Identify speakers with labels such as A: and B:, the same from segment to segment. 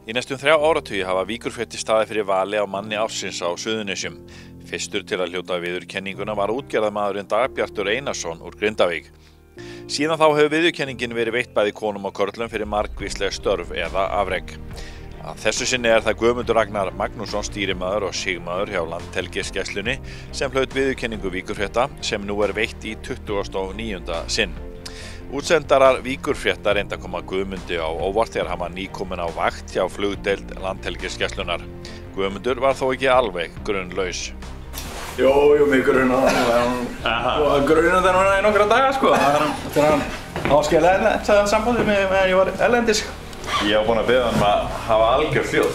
A: Í næstum 3 áratugi hafa Víkurfréttir staðið fyrir vali á manni ársins á Suðurnesjum. Fyrstur til að hljóta viðurkenninguna var útgerðarmaðurinn Dagbjartur Einarsson úr Grindavík. Síðan þá hefur viðurkenningin verið veitt bæði konum og körlum fyrir margvísleg störf eða afrek. Að þessu sinni er það Guðmundur Ragnar Magnússon stýrimaður og sigmaður hjá Landhelgisgæslunni sem hlaut viðurkenningu Víkurfrétta sem nú er veitt í 29. sinn. Útsendarar Víkurfrétta reyndu að koma Guðmundi á óvart þegar hann var nýkominn á vakt hjá flugdeild Landhelgisgæslunnar. Guðmundur var þó ekki alveg grunlaus.
B: Jú, mig grunar það. Og grunar það núna í nokkra daga, sko. Þegar hann áskilaði sambandið meðan ég var erlendis.
C: Ég var búinn að biðja hann að hafa algjör hljóð.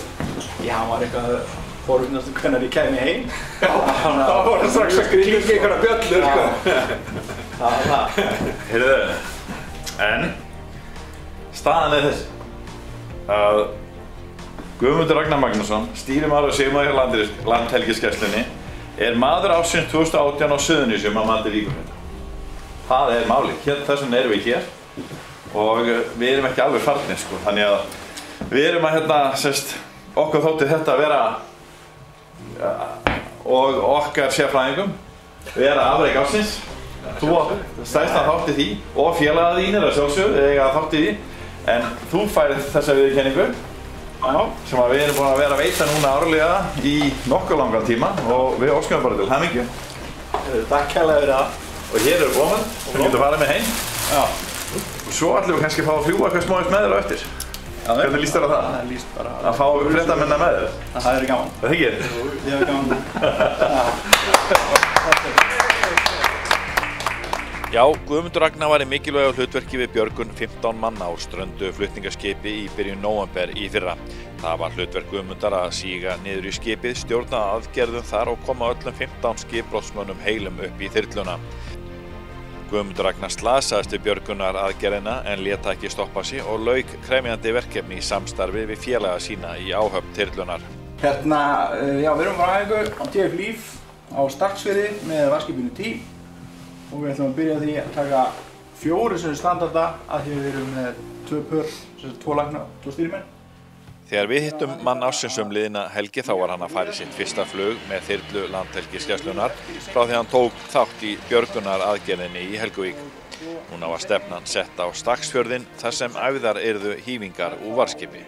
B: Já, hann var eitthvað forvittnast hvenær ég kæmi heim. Það var strax að klinga einhverja bjöllur, sko. Það var það.
C: Heyrðu, en staðan er þessi að Guðmundur Ragnar Magnússon, stýrimaður og sigmaður hjá Landhelgisgæslunni, er maður ársins 2018 á Suðurnesjum að mati Víkurfrétta. Það er málið. Þess vegna erum við hér og við erum ekki alveg farnir, sko. Þannig að við erum að okkur þótti þetta að vera og okkar sérfræðingum vera afrek ársins. Þú stærstan þátt í því og félagar þínir að sjálfsögðu eiga þátt í því, en þú færið þessa viðurkenningu sem við erum búin að vera að veita núna árlega í nokkuð langan tíma og við óskum bara til hamingju.
B: Takk kærlega fyrir það.
C: Og hér eru komin og við getum farið með heim.
B: Já.
C: Og svo ætlum við kannski að fá að fljúga eitthvað smá með þér á eftir. Hvernig líst þér á það?
B: Það líst bara
C: að fá fréttamenn með þér?
B: Það er gaman.
C: Það ekki?
B: Jú, ég er gaman.
A: Já, Guðmundur Ragnar var í mikilvægu hlutverki við björgun 15 manna á ströndu flutningaskipi í byrjun nóvember í fyrra. Það var hlutverk Guðmundar að síga niður í skipið, stjórna aðgerðum þar og koma öllum 15 skipbrotsmönnum heilum upp í þyrluna. Guðmundur Ragnar slasaðist við björgunar aðgerðina en lét ekki stoppa sig og lauk krefjandi verkefni í samstarfi við félaga sína í áhöfn þyrlunar.
B: Já, við erum bara aðeins á TF Líf á Stakksfirði með varskipinu Tím. Og við ætlum að byrja því að taka 4 sem standarda að því við erum með 2 pör, 2 lækna og 2 stýrimenn.
A: Þegar við hittum mann ársins liðina helgi þá var hann að fara í sitt fyrsta flug með þyrlu Landhelgisgæslunnar frá því hann tók þátt í björgunar aðgerðinni í Helguvík. Núna var stefnan sett á Stakksfjörðinn þar sem æfðar yrðu hífingar úr varskipi.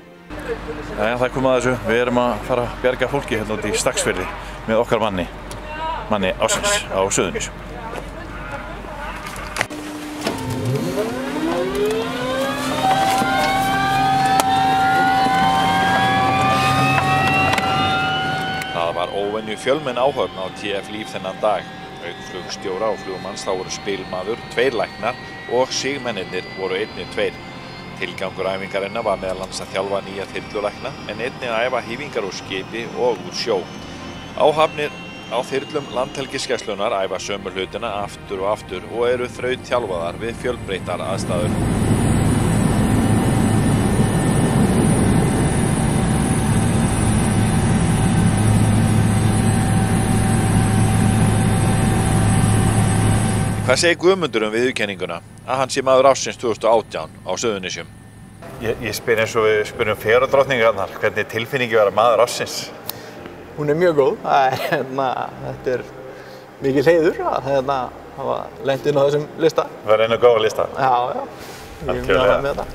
C: Jæja, það kom að þessu. Við erum að fara að bjarga fólki hérna út í Stakksfjörði með okkar manni ársins á Suðurnesjum.
A: Óvenju fjölmenn áhöfn á TF Líf þennan dag. Auk flugstjóra og flugmanns þá voru spilmaður, 2 læknar og sigmennirnir voru einnig 2. Tilgangur æfingarinnar var meðal annars að þjálfa nýja þyrlulækna en einnig að æfa hífingar úr skipi og úr sjó. Áhafnir á þyrlum Landhelgisgæslunnar æfa sömu hlutina aftur og eru þrautþjálfaðar við fjölbreyttar aðstæður. Hvað segir Guðmundur viðurkenninguna að hann sé maður ársins 2018 á Suðurnesjum?
C: Ég spyr eins og við spyrjum fegurðardrottningarnar, hvernig tilfinningi vera maður ársins?
B: Hún er mjög góð. Þetta er mikil heiður að hafa lent inn á þessum lista.
C: Verða einu góða lista?
B: Já. Ég er mjög ánægður með þetta.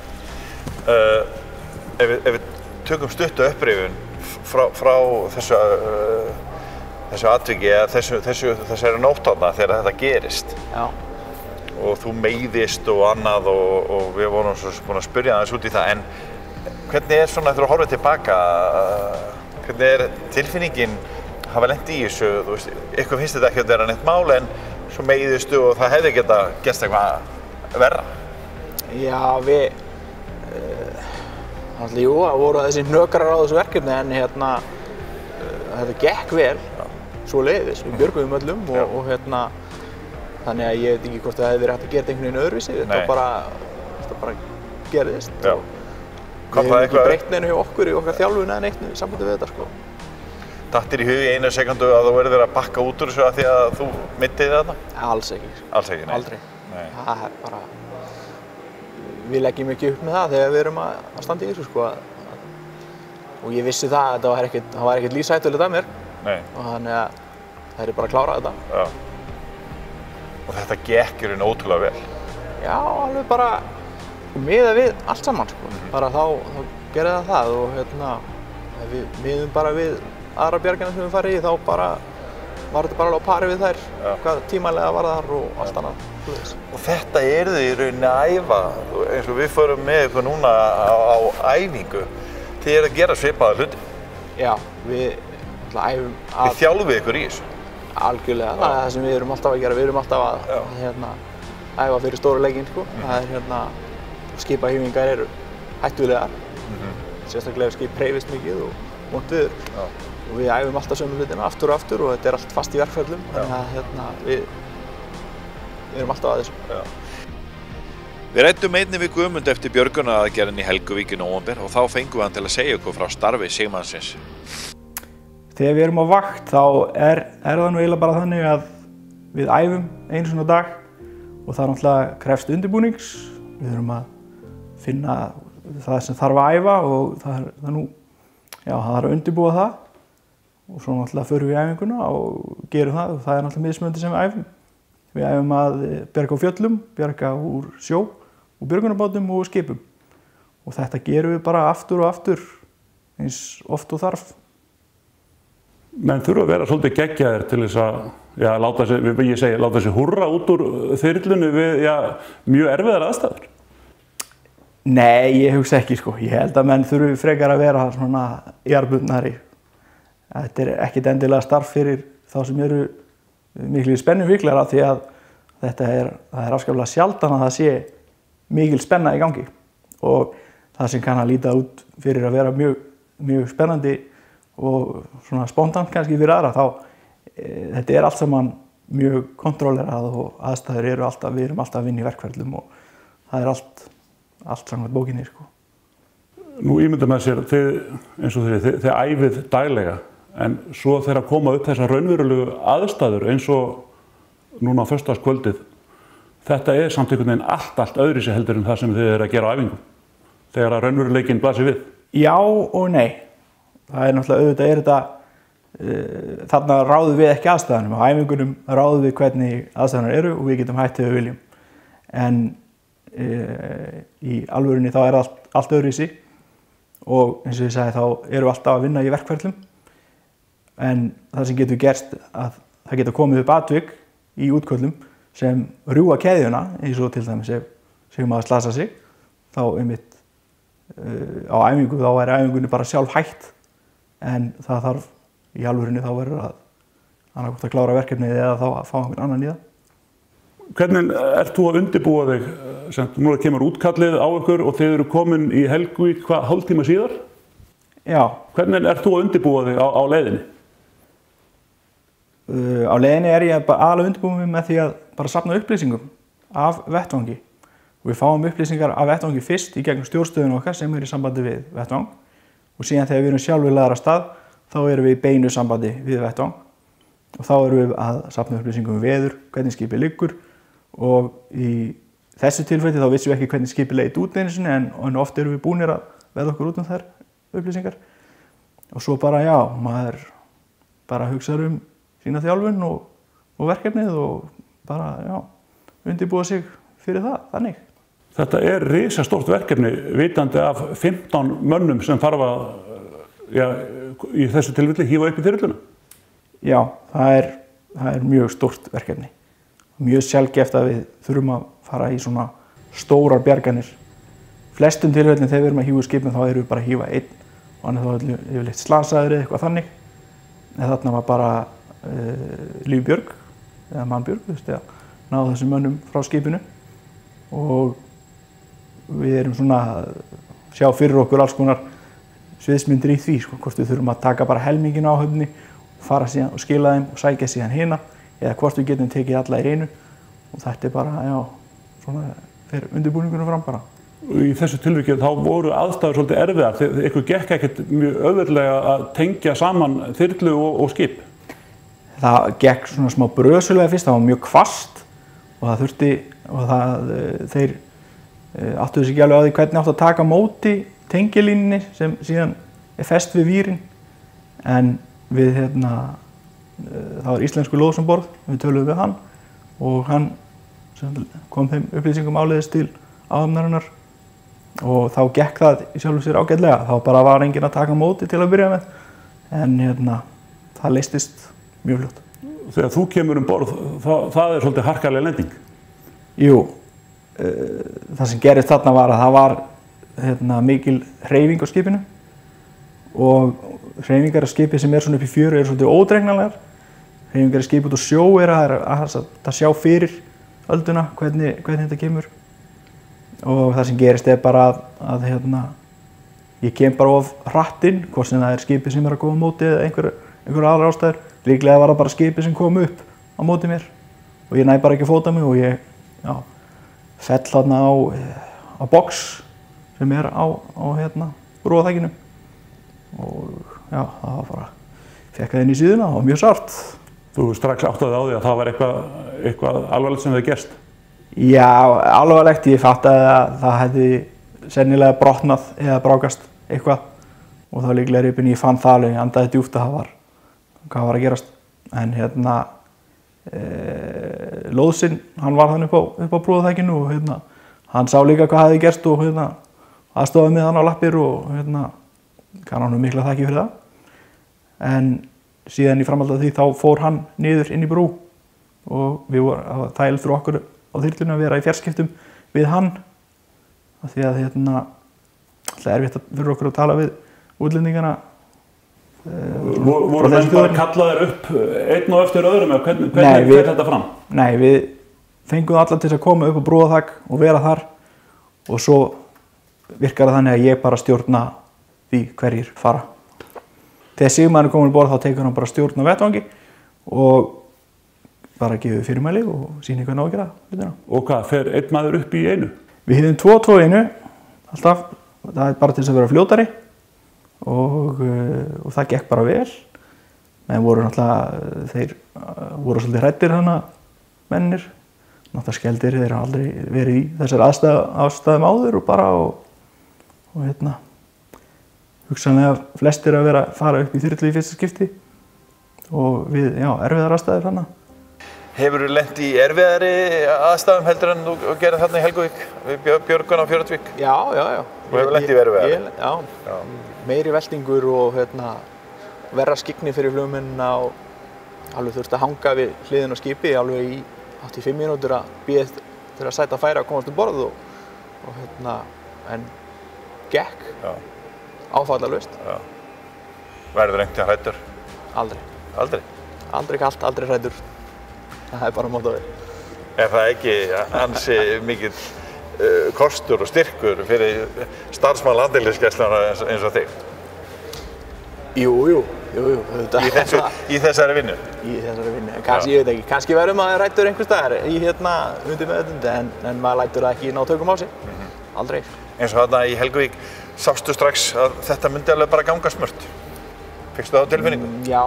C: Ef við tökum stuttu upprifjun frá þessu atviki eða þessari nótt þarna þegar þetta gerist.
B: Já.
C: Og þú meiðist og annað og við vorum svo búin að spyrja aðeins út í það, en hvernig er svona eftir að horfa tilbaka, hvernig er tilfinningin hafa lent í þessu, þú veist, ykkur finnst þetta ekki að vera neitt mál en svo meiðistu og það hefði geta gerst eitthvað verra?
B: Já, jú, það voru þessi hnökrar á þessu verkefni en þetta gekk vel. Svo leiðis, við björgum öllum og þannig að ég veit ekki hvort það hefði verið hægt að gera einhvern veginn öðruvísi, þetta bara gerðist. Við hefum ekki breytt neinu hjá okkur í okkar þjálfun eða neitt í sambandi við þetta, sko.
C: Datt þér í hug í 1 sekúndu að þú verður að bakka út úr þessu af því að þú mittið þarna?
B: Alls ekki.
C: Alls ekki, nei?
B: Aldrei. Það er bara, við leggjum ekki upp með það þegar við erum að standa í þessu, sko. og ég vissi það að það var ekkert lífshættulegt af mér.
C: Nei.
B: Og þannig að það er bara að klára þetta.
C: Já. Og þetta gekk í raun ótrúlega vel.
B: Já, alveg bara miðað við allt saman, sko. Bara þá gerði það og ef við miðum bara við aðra bjargina sem við farið í, þá bara var þetta bara alveg á pari við þær, hvað tímalega var þar og allt annað.
C: Og þetta eru þið í rauninni að æfa, eins og við förum með ykkur núna á æfingu. Þið eru að gera svipaða hluti.
B: Já, við æfum að...
C: Þið þjálfið ykkur í þessu.
B: Algjörlega, það er það sem við erum alltaf að gera. Við erum alltaf að æfa fyrir stóru leikinn, sko. Það er skipahífingar eru hættulegar. Sérstaklega ef skip hreyfist mikið og vont viður. Og við æfum alltaf sömu hlutina aftur og aftur og þetta er allt fast í verkferlum. Þannig að við erum alltaf að þessu.
A: Við ræddum einnig við Guðmund eftir björgunaraðgerðinni í Helguvík í nóvember og þá fengum við hann til að segja okkur frá starfi sigmannsins.
D: Þegar við erum á vakt þá er það nú eiginlega bara þannig að við æfum einu svona dag og það náttúrulega krefst undirbúnings. Við þurfum að finna það sem þarf að æfa og það þarf að undirbúa það og svo náttúrulega förum við í æfinguna og gerum það og það er náttúrulega mismunandi sem við æfum. Við æfum að bjarga á fjöllum, bjarga úr sjó og björgunarbátum og skipum. Og þetta gerum við bara aftur og aftur eins oft og þarf.
E: Menn þurfa að vera svolítið geggjaðir til þess að láta sig húrra út úr þyrlunni við mjög erfiðar aðstæður.
D: Nei, ég hugsa ekki sko. Ég held að menn þurfi frekar að vera svona jarbundnari. Þetta er ekkert endilega starf fyrir þá sem eru miklu spennufíklar af því að það er afskaplega sjaldan að það sé mikil spenna í gangi og það sem kann að líta út fyrir að vera mjög spennandi og svona spontant kannski fyrir aðra þetta er allt saman mjög kontrollerað og aðstæður við erum alltaf að vinna í verkferlum og það er allt samkvæmt bókinni sko.
E: Nú ímyndum með sér þið æfið daglega en svo þegar að koma upp þessar raunverulegu aðstæður eins og núna á föstudagskvöldið, þetta er samt einhvern veginn allt öðruvísi heldur en það sem þið eru að gera á æfingum, þegar að raunveruleikinn blasir við.
D: Já og nei. Það er náttúrulega auðvitað þarna ráðum við ekki aðstæðunum. Á æfingunum ráðum við hvernig aðstæðunar eru og við getum hætt þegar við viljum. En í alvörunni þá er allt öðruvísi og eins og ég sagði þá erum við alltaf að vinna í verkferlum. En það sem getur gerst að það getur komið upp atvik í útköllum sem rjúfa keðjuna eins og til dæmis ef maður slasa sig þá einmitt á æfingu þá er æfingunni bara sjálf hætt en það þarf í alvörunni þá verður að annaðhvort að klára verkefnið eða þá að fá einhvern annan í það.
E: Hvernig ert þú að undirbúa þig sem nú kemur útkallið á ykkur og þið eru komin í Helguvík hálftíma síðar?
D: Já.
E: Hvernig ert þú að undirbúa þig á leiðinni?
D: Á leiðinni er ég aðalega undirbúið mig með því að bara safna upplýsingum af vettvangi. Og við fáum upplýsingar af vettvangi fyrst í gegnum stjórnstöðun okkar sem er í sambandi við vettvang. Og síðan þegar við erum sjálfur lagðar af stað, þá erum við í beinu sambandi við vettvang. Og þá erum við að safna upplýsingum um veður, hvernig skipið liggur. Og í þessu tilfelli þá vissum við ekki hvernig skipið leit út einu sinni, en oft erum við búnir að verða okkur út þær upplýsingar. Og svo bara maður bara hugsaður sína þjálfun og verkefnið og bara undirbúa sig fyrir það, þannig.
E: Þetta er risastórt verkefni vitandi af 15 mönnum sem þarf að í þessu tilfelli hífa upp í þyrluna.
D: Já, það er mjög stórt verkefni. Mjög sjaldgæft að við þurfum að fara í svona stórar bjarganir. Flestum tilfellin þegar við erum að hífa skipin þá erum við bara að hífa einn og hann er þá yfirleitt slasaður eða eitthvað þannig. En þarna var bara lífbjörg eða mannbjörg, að ná þessum mönnum frá skipinu og við erum svona að sjá fyrir okkur alls konar sviðsmyndir í því, hvort við þurfum að taka bara helminginn á höfninni og fara síðan og skila þeim og sækja síðan hina eða hvort við getum tekið alla í einu og þetta er bara, svona fer undirbúningunum fram bara.
E: Í þessu tilviki þá voru aðstæður svolítið erfiðar, ykkur gekk ekkert mjög auðveldlega að tengja saman þyrlu og skip.
D: Það gekk svona smá brösulega fyrst, það var mjög hvasst og þeir áttuðu sig ekki alveg á því hvernig átt að taka móti tengilínunni sem síðan er fest við vírin, en við það var íslensku lóð sem borð, við töluðum við hann og hann kom þeim upplýsingum áleiðis til áhafnarinnar og þá gekk það í sjálfu sér ágætlega. Þá bara var enginn að taka á móti til að byrja með, en það leystist mjög fljótt.
E: Þegar þú kemur borð, það er svolítið harkaleg lending?
D: Jú, það sem gerist þarna var að það var mikil hreyfing á skipinu og hreyfingar á skipi sem er svona upp í fjöru eru svolítið ódregnanlegar. Hreyfingar á skipi út á sjó er að sjá fyrir ölduna hvernig þetta kemur og það sem gerist er bara að ég kem bara of hratt inn, hvort sem það er skipi sem er að koma á móti eða einhver aðrar ástæður. Líklega var það bara skipi sem kom upp á móti mér og ég næ bara ekki að fóta mig og ég fell þarna á box sem er á brúaþakinu og það var bara fekk það inn í síðuna og mjög sárt.
E: Þú strax áttaði á því að það var eitthvað alvarlegt sem hefði gerst?
D: Já, alvarlegt. Ég fattaði að það hefði sennilega brotnað eða brákast eitthvað og þá líklega ripin ég fann það alveg, ég andaði djúpt að hvað var að gerast. En lóðsinn, hann var þannig upp á brúaþakinu og hann sá líka hvað hefði gerst og aðstofaði mig hann á lappir og kann hann mikla þakki fyrir það. En síðan í framhaldi af því þá fór hann niður inn í brú og það var þægilegt fyrir okkur á þyrlunni að vera í fjarskiptum við hann af því að það er erfitt fyrir okkur að tala við útlendingana.
E: Voru menn bara kallaðir upp einn og eftir öðrum eða hvernig fer þetta fram?
D: Nei, við fengum alla til að koma upp á brúaþak og vera þar og svo virkar það þannig að ég bara stjórna því hverjir fara. Þegar sigmaðurinn er komin í borð þá tekur hann bara stjórn á vettvangi og bara gefur fyrirmæli og sýnir hvernig á að gera hlutina.
E: Og hvað, fer einn maður upp í einu?
D: Við hefðum 2 í einu, alltaf. Það er bara til þess að vera fljótari og það gekk bara vel. En þeir voru svolítið hræddir mennir. Náttúrulega skeldir, þeir hafa aldrei verið í þessar aðstæðum áður og bara hugsanlega flestir að fara upp í þyrlu í fyrsta skipti og við, erfiðar aðstæður þarna.
C: Hefurðu lent í erfiðari aðstæðum heldur en þú gerði þarna í Helguvík við Björgun á Fjörðavík?
B: Já.
C: Þú hefur lent í erfiðari?
B: Já. Meiri veltingur og verra skyggni fyrir flugmennina og alveg þurfti að hanga við hliðin á skipi alveg í 85 mínútur að bíða til að sæta færi að komast um borð en gekk. Áfallalaust.
C: Verður einhvern veginn hræddur?
B: Aldrei.
C: Aldrei?
B: Aldrei kalt, aldrei hræddur. Það er bara mótavið.
C: Er það ekki ansi mikill kostur og styrkur fyrir starfsmann Landhelgisgæslunnar eins og þig?
B: Jú.
C: Í þessari vinnu?
B: Í þessari vinnu. Ég veit ekki, kannski verður maður hræddur einhvers staðar undir meðvitund en maður lætur það ekki ná tökum á sig. Aldrei.
C: Eins og þarna í Helguvík sástu strax að þetta myndi alveg bara ganga smurt. Fékkstu það á tilfinningu?
B: Já.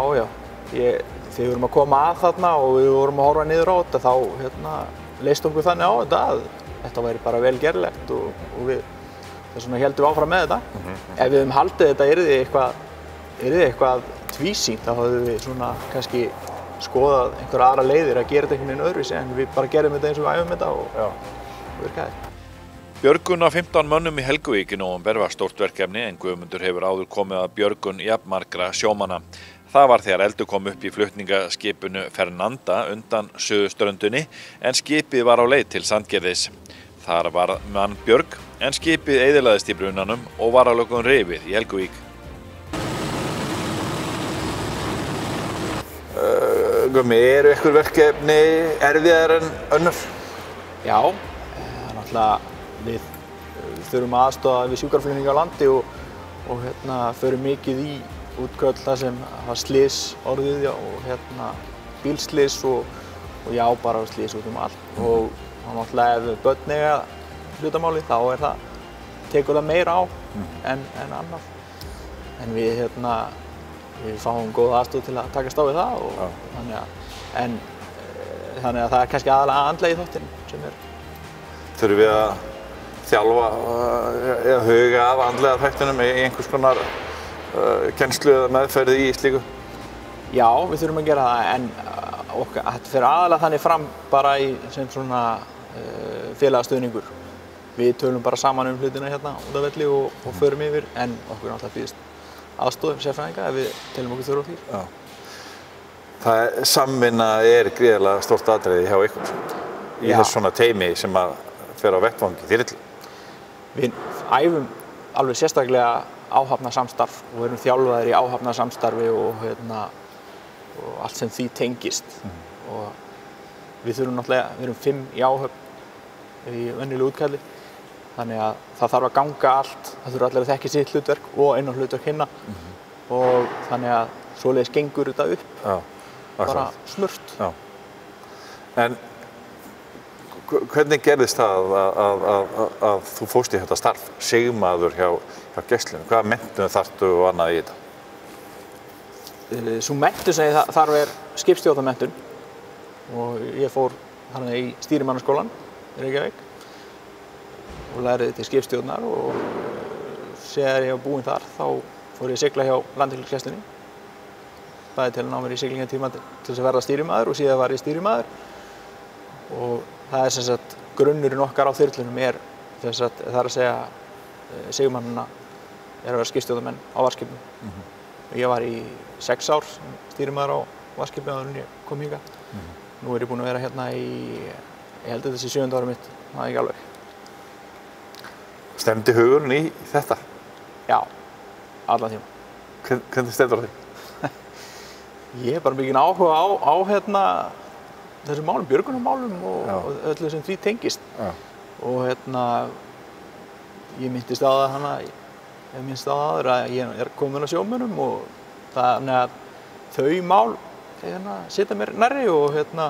B: Þegar við vorum að koma að þarna og við vorum að horfa niður á þetta þá leist okkur þannig á þetta að þetta væri bara vel gerlegt og við þess vegna héldum áfram með þetta. Ef við hefum haldið þetta yrði eitthvað tvísýnt þá hefðum við kannski skoðað einhverja aðra leiðir að gera þetta einhvern veginn öðruvísi en við bara gerðum þetta eins og við æfum þetta og virkaði.
A: Björgun á 15 mönnum í Helguvík í nóvember var stórt verkefni en Guðmundur hefur áður komið að björgun jafnmargra sjómanna. Það var þegar eldur kom upp í flutningaskipinu Fernanda undan suðurströndinni en skipið var á leið til Sandgerðis. Þar var mannbjörg en skipið eyðilagðist í brunanum og var að lokum rifið í Helguvík.
C: Gummi, eru ykkur verkefni erfiðar en önnur?
B: Já, náttúrulega við þurfum að aðstoða við sjúkraflutninga á landi og förum mikið í útköll þar sem var slys orðið og bílslys og bara slys út allt og náttúrulega ef börn eiga hlutamáli þá tekur það meira á en annað. En við fáum góða aðstoð til að takast á við það og þannig að það er kannski aðalega andlega í þáttinn sem er.
C: Þurfum við að þjálfa eða huga af andlega þættinum í einhvers konar kennslu eða meðferð í slíku?
B: Já, við þurfum að gera það, en þetta fer aðalega þannig fram bara sem svona félagastuðningur. Við tölum bara saman hlutina hérna út af velli og förum yfir, en okkur náttúrulega býðist aðstoð sérfræðinga ef við telum okkur þurfa á því.
C: Já. Samvinna gríðarlega stórt atriði hjá ykkur í þess svona teymi sem að fer á vettvangi þyrlu.
B: Við æfum alveg sérstaklega áhafnasamstarf og erum þjálfaðir í áhafnasamstarfi og allt sem því tengist. Og við þurfum náttúrulega, við erum 5 í áhöfn í venjulegu útkalli, þannig að það þarf að ganga allt, það þurfa allir að þekki sitt hlutverk og einu hlutverk hinna og þannig að svoleiðis gengur þetta upp, bara smurt.
C: Já. En hvernig gerðist það að þú fórst í þetta starf, sigmaður hjá Gæslunni? Hvaða menntun þarftu og annað í þetta?
B: Sú menntun sem ég þarf skipstjórnarmenntun og ég fór þarna í stýrimannaskólann í Reykjavík og læriði til skipstjórnar og þegar ég var búinn þar þá fór ég að sigla hjá Landhelgisgæslunni, bæði til að ná mér í siglingatíma til þess að verða stýrimaður og síðan var ég stýrimaður og það sem sagt grunnurinn okkar á þyrlunum það að segja sigmannana að vera skipstjórnarmenn á varðskipum. Ég var í 6 ár sem stýrimaður á varðskipi áður en ég kom hingað. Nú ég búinn að vera hérna ég held að þetta sé 7. árið mitt, það ekki alveg.
C: Stemdi hugurinn í þetta?
B: Já, allan tíma.
C: Hvernig stendur það?
B: Ég hef bara mikinn áhuga á þessum málum, björgunarmálum og öllu sem því tengist. Og ég minntist á það áður að ég er kominn að sjómönnum og þannig að þau mál sitja mér nærri og þannig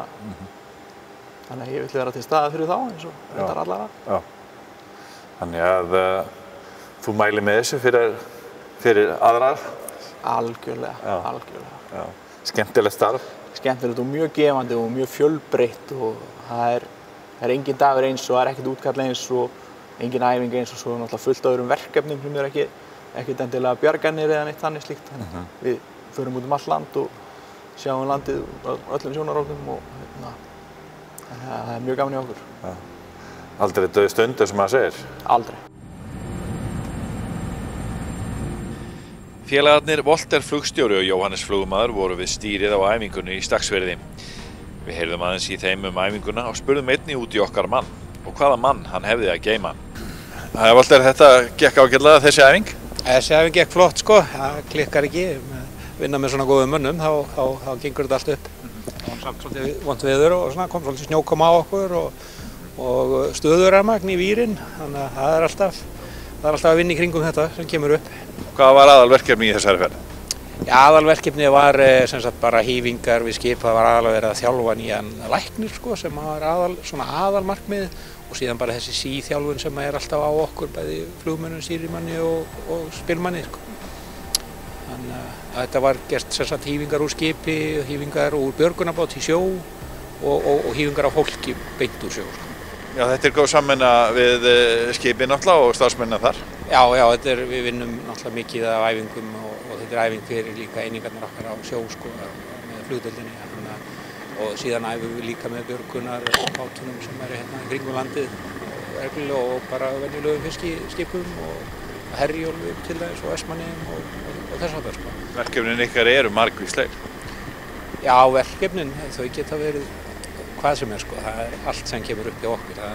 B: að ég vill vera til staðar fyrir þá eins og reyndar allara.
C: Já. Þannig að þú mælir með þessu fyrir aðrar?
B: Algjörlega.
C: Já. Skemmtilegt starf?
B: Skemmtilegt og mjög gefandi og mjög fjölbreytt og það er engin dagur eins og það er ekkert útkall eins og engin æfing eins og svo náttúrulega fullt af öðrum verkefnum sem ekkert endilega bjarganir eða neitt þannig slíkt. Við förum út allt land og sjáum landið úr öllum sjónarhornum og þannig að það er mjög gaman í okkur.
C: Aldrei dauð stund eins og maður segir?
B: Aldrei.
A: Félagarnir Volter flugstjóri og Jóhannes flugmaður voru við stýrið á æfingunni í Stakksfirði. Við heyrðum aðeins í þeim æfinguna og spurðum einnig út í okkar mann og hvaða mann hann hefði að geyma. Volter, þetta gekk ágætlega þessi æfing?
F: Þessi æfing gekk flott sko, það klikkar ekki. Vinna með svona góðum mönnum, þá gengur þetta allt upp. Það var samt svolítið vont veður og svona, kom svolítið snjókoma á okkur og stöðurafmagn í vírinn, þannig að það er alltaf að vinna í kringum þetta sem kemur upp.
C: Hvað var aðalverkefni í þessari ferð?
F: Já, aðalverkefni var sem sagt bara hífingar við skip, það var aðalega verið að þjálfa nýjan læknir sko, sem var aðalmarkmið og síðan bara þessi síþjálfun sem er alltaf á okkur, bæði flugmönnum, stýrimanni og spilmanni sko. Þannig að þetta var gert sem sagt hífingar úr skipi, hífingar úr björgunarbát í sjó og hífingar af fólki beint úr sjó sko.
C: Já, þetta góð samvinna við skipið náttúrulega og starfsmennina þar?
F: Já, við vinnum náttúrulega mikið af æfingum og þetta er æfing fyrir líka einingarnar okkar á sjó sko, með flugdeildinni. Og síðan æfum við líka með björgunarbátunum sem eru hérna í kringum landið og bara venjulegum fiskiskipum og Herjólfi til dæmis og Vestmannaeyjum og þess háttar sko.
C: Verkefnin ykkar eru margvísleg?
F: Já, verkefnin þau geta verið hvað sem er sko, það er allt sem kemur upp hjá okkur, það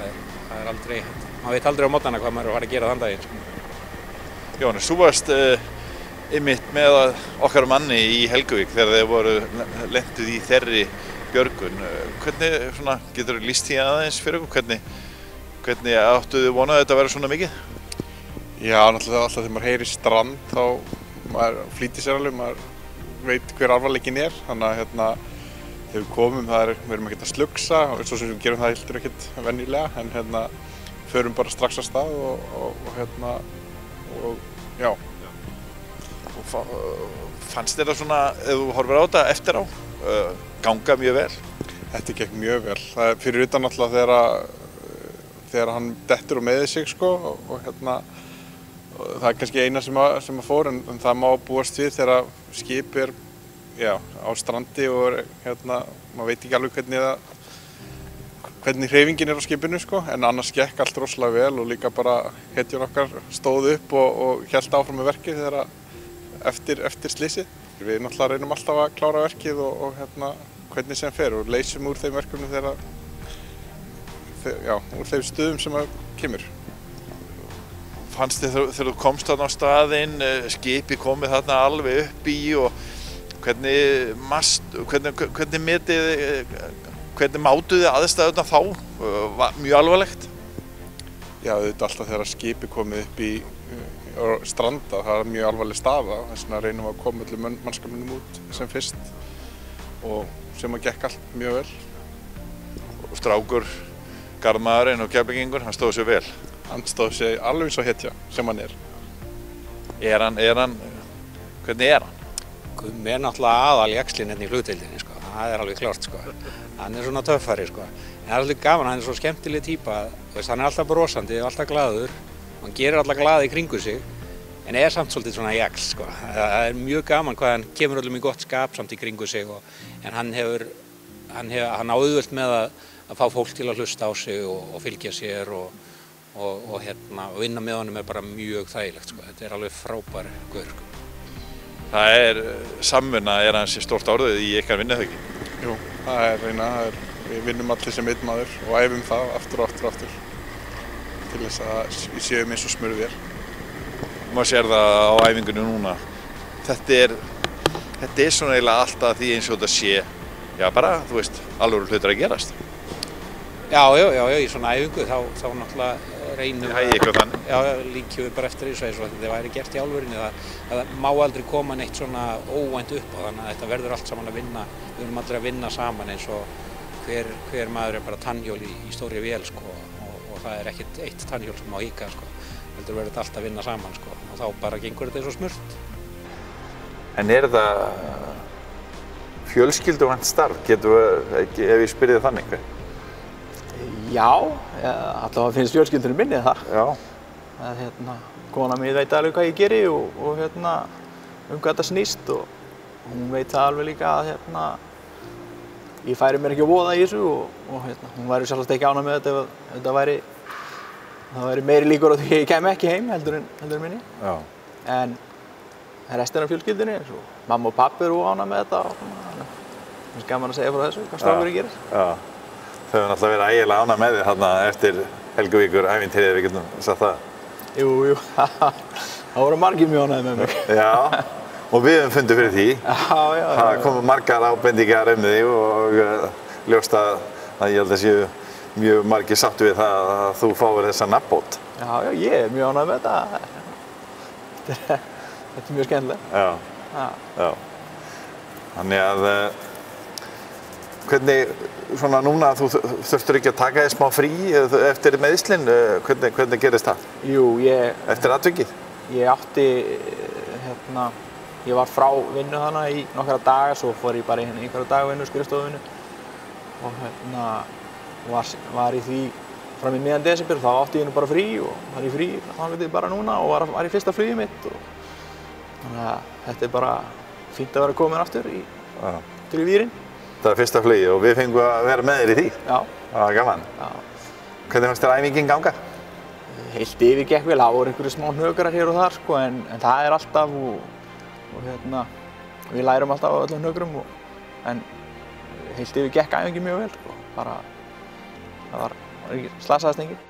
F: er aldrei, maður veit aldrei á mótnana hvað maður er að fara að gera þann daginn sko.
C: Jóhannes, þú varst einmitt með okkar manni í Helguvík þegar þeir lentuð í þeirri björgun. Hvernig getur þú lýst því aðeins fyrir okkur? Hvernig áttu þið vonað þetta að vera svona mikið?
G: Já, náttúrulega alltaf þegar maður heyrir strand þá maður flýtir sér alveg, maður veit hver alvarleikinn er, þannig að þegar við komum, við erum ekkert að slugsa og svo sem við gerum það heldur ekkert venjulega en förum bara strax af stað og já.
C: Fannst þér það svona, ef þú horfir á þetta eftir á, ganga mjög vel?
G: Þetta gekk mjög vel. Það er fyrir utan náttúrulega þegar hann dettur og meiðir sig sko og það kannski eina sem að fór, en það má búast við þegar skip á strandi og maður veit ekki alveg hvernig hreyfingin á skipinu, sko, en annars gekk allt rosalega vel og líka bara hetjan okkar stóð upp og hélt áfram með verkið eftir slysið. Við náttúrulega reynum alltaf að klára verkið og hvernig sem fer og leysum úr þeim verkefnum úr þeim stöðum sem kemur.
C: Fannst þið þegar þú komst þarna á staðinn, skipi komið þarna alveg upp í og hvernig mátuð þið aðstæðurnar þá? Var mjög alvarlegt?
G: Já, auðvitað alltaf þegar skipi komið upp í stranda, það mjög alvarleg staða, þess vegna reynum við að koma öllum mannskapnum út sem fyrst og sem gekk allt mjög vel.
C: Og strákur, garðmaðurinn og Keflvíkingur, hann stóð sér vel?
G: Hann stóð sér alveg eins og hetja sem hann er.
C: Hvernig er hann?
F: Gummi er náttúrulega aðal í axlinn í flugdeildinni, sko. Það er alveg klárt, sko. Hann er svona töffari, sko. En það er alveg gaman, hann er svo skemmtileg týpa. Hann er alltaf brosandi, alltaf glaður. Hann gerir alltaf glaði í kringu sig, en er samt svolítið svona í axl, sko. Það er mjög gaman hvað hann kemur öllum í gott skap samt í kringu sig, en hann á auðvelt með að fá fólk til að hlusta á sig og fylgja sér og vinna með honum er bara mjög þægilegt, sko. Þetta er alveg frábær gaur, sko.
C: Það er samvinna, er hans stórt orðið í ykkar vinnu, eða ekki?
G: Jú, við vinnum allir sem einn maður og æfum það aftur og aftur til þess að við séum eins og smurðir.
C: Maður sér það á æfingunni núna. Þetta er svona eiginlega alltaf því eins og þetta sé, bara, þú veist, alveg hlutur að gerast.
F: Já, í svona æfingu þá náttúrulega reynum líkjum við bara eftir þessu eins og þetta væri gert í alvörunni. Það má aldrei koma neitt svona óvænt upp á, þannig að þetta verður allt saman að vinna. Við verðum aldrei að vinna saman eins og hver maður er bara tannhjól í stórri vél, sko, og það er ekkert eitt tannhjól sem má híka, sko. Heldur verður þetta allt að vinna saman, sko, og þá bara gengur þetta eins og smurt.
C: En er það fjölskylduvænt starf, ef ég spyrði þannig?
B: Já, allavega finnst fjölskyldunum minni það.
C: Já.
B: Kona mín veit alveg hvað ég geri og hvað þetta snýst og hún veit það alveg líka að ég færi mér ekki að voða í þessu og hún væri sjálfsagt ekki ánægð með þetta ef það væri meiri líkur á því að ég kæmi ekki heim heldur en minni.
C: Já.
B: En restin af fjölskyldunni, mamma og pabbi eru ánægð með þetta og það er gaman að segja frá þessu, hvað strákurinn gerir.
C: Já. Þau hefur náttúrulega verið ægilega ánægð með því þarna eftir Helguvíkur ævintýrið, við getum sagt það.
B: Jú, það voru margir mjög ánægðir með mig.
C: Já, og við höfum fundið fyrir því.
B: Já.
C: Það komu margar ábendingar því og ljóst að ég held að séu mjög margir sáttu við það að þú fáir þessa nafnbót.
B: Já, ég er mjög ánægð með þetta. Þetta er mjög skemmtilegt.
C: Já. Þannig að hvernig, svona núna, þú þurftur ekki að taka þér smá frí eftir meiðslin, hvernig gerist það? Jú, eftir atvikið?
B: Ég var frá vinnu þarna í nokkra daga, svo fór ég bara í einhverja dagvinnu, skrifstofuvinnu og var í því fram í miðjan desember, þá átti ég nú bara frí og var í frí bara núna og var í fyrsta flugið mitt þannig að þetta er bara fínt að vera komin aftur til Vírinn.
C: Það er fyrsta flugið og við fengum að vera með þér í því.
B: Já.
C: Það var gaman. Já. Hvernig fannst þér æfingin ganga?
B: Heilt yfir gekk vel, það voru einhverju smá hnökrar hér og þar, sko, en það er alltaf og við lærum alltaf á öllum hnökrum en heilt yfir gekk æfingin mjög vel, sko. Bara, það slasaðist enginn.